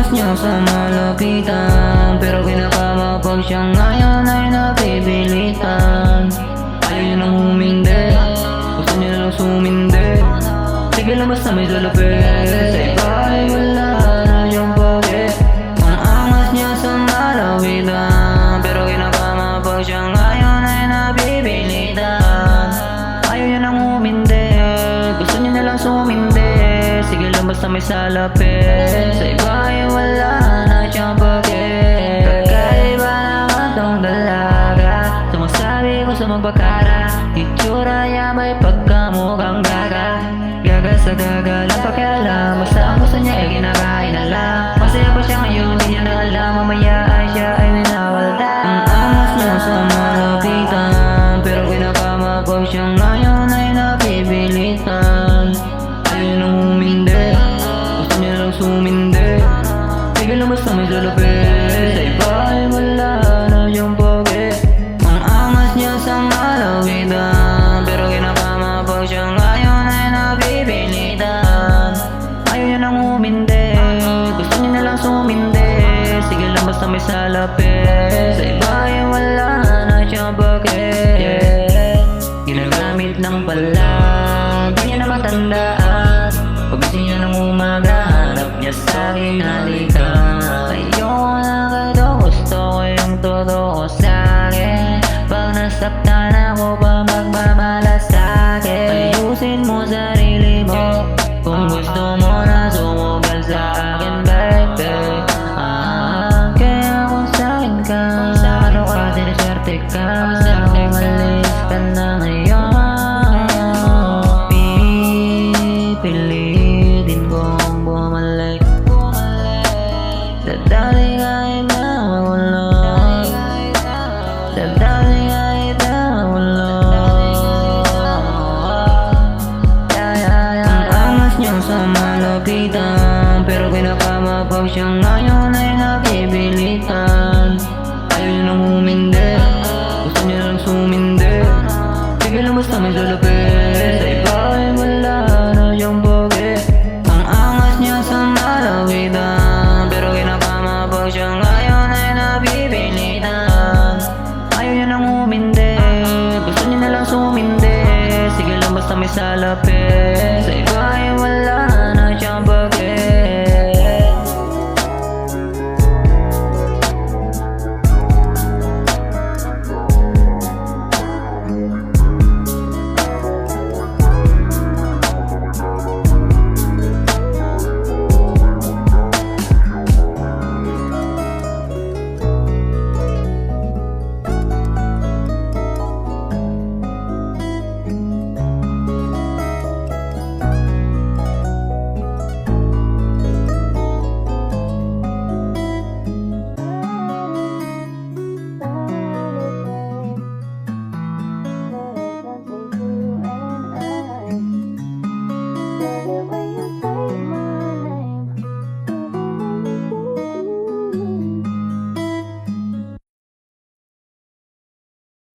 niya sa malapitan, pero pinakamapag siya ngayon ay napipilitan. Ayaw niya nang humindi, gusto niya lang sumindi. Sige lang basta may salapit, sa iba ay wala na siyang pake. Ang angas niya sa malapitan, pero pinakamapag siya ngayon ay napipilitan. Ayaw niya nang humindi, gusto niya na lang sumindi. Sige lang basta may salapit, sa iba ay wala na siyang pake. Kakaiba naman tong dalaga, sumasabi ko sa magpakara. Itsura niya may pagkamukhang gaga, gaga sa daga lang pakialam. Basta ang gusto niya ay kinakain na lang. Masaya pa siya ngayon, di niya na alam, mamaya ay siya ay winawalda. Ang angas niya sa malapitan, pero pinakamapag siya ngayon ay napipilitan. Ayaw nang humindi, gusto niya lang sumindi. Sige lang basta may salapit, sa iba ay wala na siyang pake. Ang angas niya sa malapitan, pero pinakamapag siya ngayon ay napipilitan. Ayaw niya nang humindi, gusto niya na lang sumindi. Sige lang basta may salapit, sa iba ay wala na siyang pake. Ginagamit lang pala, di niya na matandaan. Pagising niya ng umaga, hanap niya sa'kin, halika. Ayoko na kato, gusto ko yung totoo sa'kin. Pag nasaktan ako pa magmamalasakit, ayusin mo sarili mo kung gusto mo na sumugal sa'kin, baby. Kaya kung sa'kin ka, ano ka, siniswerte ka, umalis ka na ngayon. Pipilitin kong bumalik, dadali kahit na magulo, dadali kahit na magulo. Ang angas niyang sama